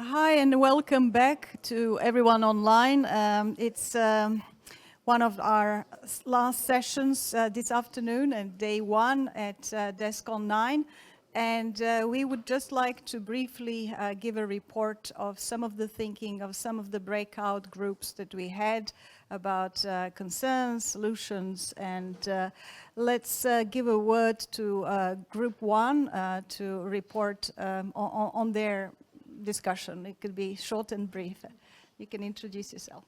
Hi and welcome back to everyone online. It's one of our last sessions this afternoon and day one at DESCON 9. And we would just like to briefly give a report of some of the thinking of some of the breakout groups that we had about concerns, solutions, and let's give a word to group one to report on their discussion. It could be short and brief. You can introduce yourself.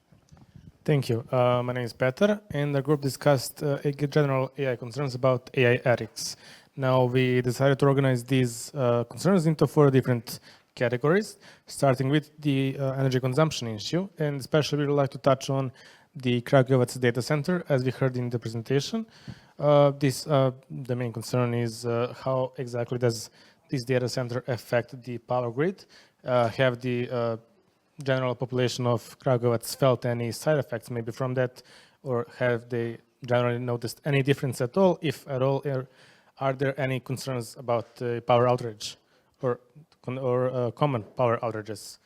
Thank you. My name is Petar, and the group discussed general AI concerns about AI ethics. Now we decided to organize these concerns into 4 different categories, starting with the energy consumption issue, and especially we would like to touch on the Kragujevac data center, as we heard in the presentation. The main concern is how exactly does this data center affect the power grid? Have the general population of Kragujevac felt any side effects maybe from that, or have they generally noticed any difference at all? If at all, are there any concerns about power outage or common power outages?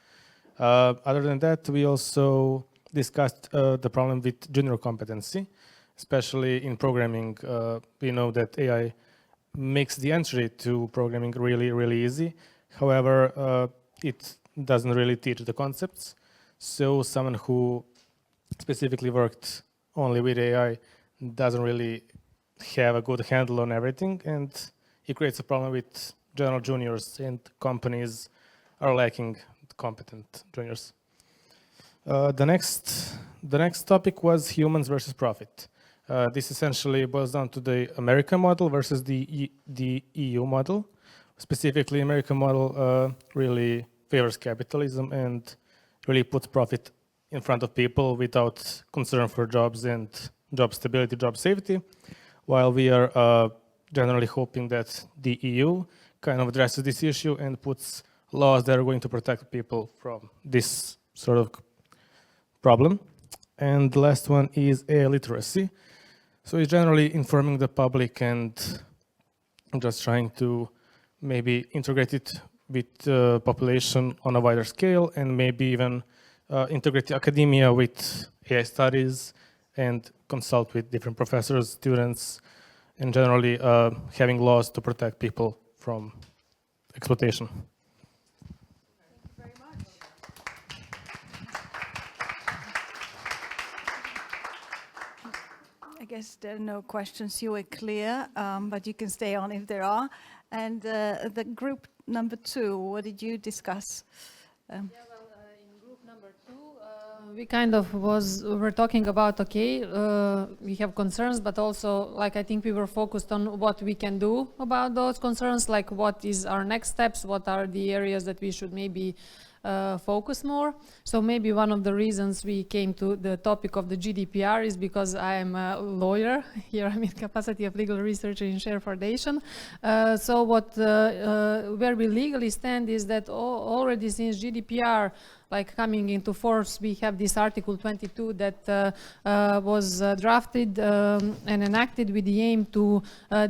Other than that, we also discussed the problem with junior competency, especially in programming. We know that AI makes the entry to programming really, really easy. However, it doesn't really teach the concepts. So someone who specifically worked only with AI doesn't really have a good handle on everything, and it creates a problem with general juniors, and companies are lacking competent juniors. The next topic was humans versus profit. This essentially boils down to the American model versus the EU model. Specifically, American model really favors capitalism and really puts profit in front of people without concern for jobs and job stability, job safety, while we are generally hoping that the EU kind of addresses this issue and puts laws that are going to protect people from this sort of problem. And the last one is AI literacy. So it's generally informing the public and just trying to maybe integrate it with the population on a wider scale, and maybe even integrate academia with AI studies and consult with different professors, students, and generally having laws to protect people from exploitation. Thank you very much. I guess there are no questions. You were clear, but you can stay on if there are. And the group number 2, what did you discuss? In group number 2, we kind of were talking about, we have concerns, but also I think we were focused on what we can do about those concerns, like what is our next steps, what are the areas that we should maybe focus more. So maybe one of the reasons we came to the topic of the GDPR is because I am a lawyer. Here I'm in capacity of legal researcher in Share Foundation. So where we legally stand is that already since GDPR coming into force, we have this Article 22 that was drafted and enacted with the aim to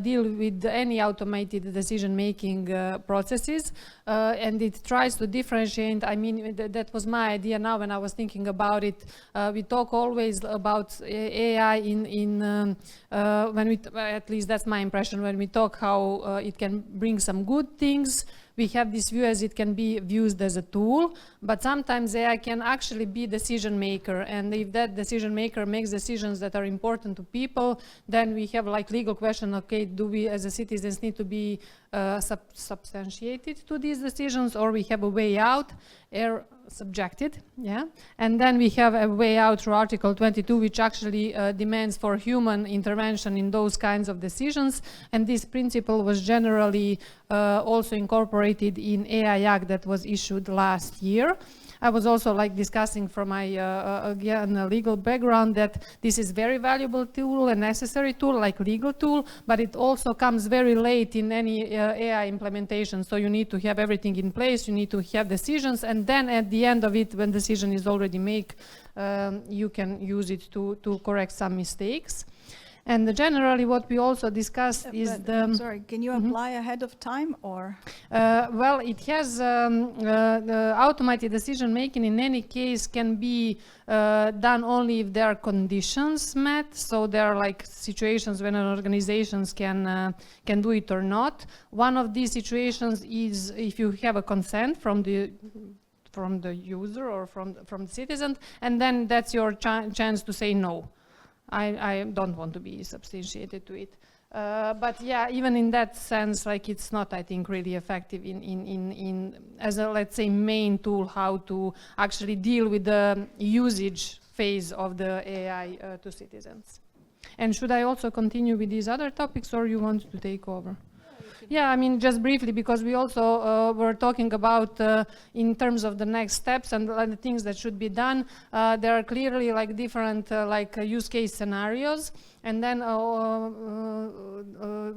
deal with any automated decision-making processes, and it tries to differentiate. I mean, that was my idea now when I was thinking about it. We talk always about AI when we, at least that's my impression, when we talk how it can bring some good things. We have this view as it can be used as a tool, but sometimes AI can actually be decision maker, and if that decision maker makes decisions that are important to people, then we have legal question, do we as a citizens need to be substantiated to these decisions, or we have a way out, or subjected, and then we have a way out through Article 22, which actually demands for human intervention in those kinds of decisions, and this principle was generally also incorporated in AI Act that was issued last year. I was also discussing from my again legal background that this is very valuable tool, a necessary tool, legal tool, but it also comes very late in any AI implementation. So you need to have everything in place, you need to have decisions, and then at the end of it, when decision is already made, you can use it to correct some mistakes. And generally what we also discussed is But, the... sorry, can you apply ahead of time or? Well, it has the automated decision making in any case can be done only if there are conditions met. So there are like situations when an organizations can do it or not. One of these situations is if you have a consent from the user or from the citizen, and then that's your chance to say no. I don't want to be substantiated to it. But yeah, even in that sense, like it's not, I think, really effective in as a, let's say, main tool how to actually deal with the usage phase of the AI to citizens. And should I also continue with these other topics, or you want to take over? Yeah, I mean, just briefly, because we also were talking about in terms of the next steps and the things that should be done. There are clearly like different use case scenarios, and then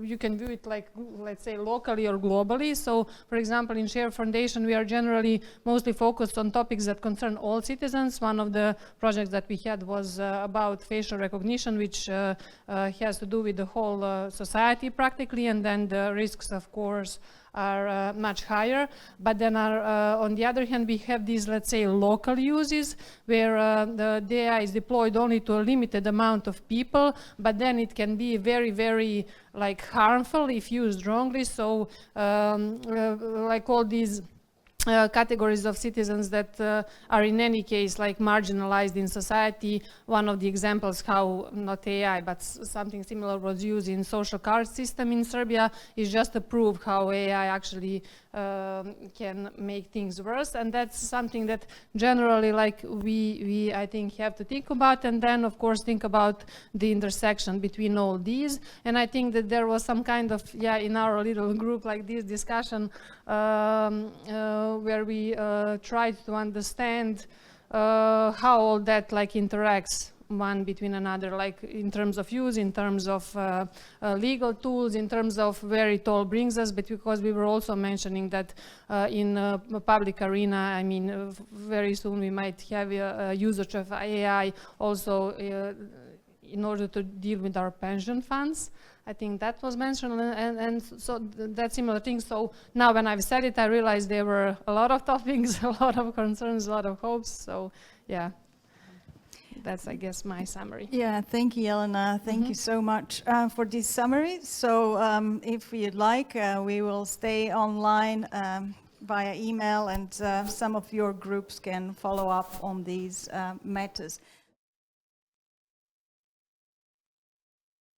you can view it like, let's say, locally or globally. So, for example, in Share Foundation, we are generally mostly focused on topics that concern all citizens. One of the projects that we had was about facial recognition, which has to do with the whole society practically, and then the risks, of course, are much higher. But then on the other hand, we have these, let's say, local uses where the AI is deployed only to a limited amount of people, but then it can be very, very like harmful if used wrongly. So like all these categories of citizens that are in any case like marginalized in society. One of the examples how not AI but something similar was used in social card system in Serbia is just to prove how AI actually can make things worse, and that's something that generally like we I think have to think about, and then of course think about the intersection between all these. And I think that there was some kind of in our little group like this discussion where we tried to understand how all that like interacts one between another, like in terms of use, in terms of legal tools, in terms of where it all brings us, but because we were also mentioning that in a public arena, I mean, very soon we might have a usage of AI also in order to deal with our pension funds. I think that was mentioned, and so that similar thing. So now when I've said it, I realized there were a lot of topics, a lot of concerns, a lot of hopes. So yeah, that's, I guess, my summary. Yeah, thank you, Jelena. Thank you so much for this summary. So if you'd like, we will stay online via email, and some of your groups can follow up on these matters.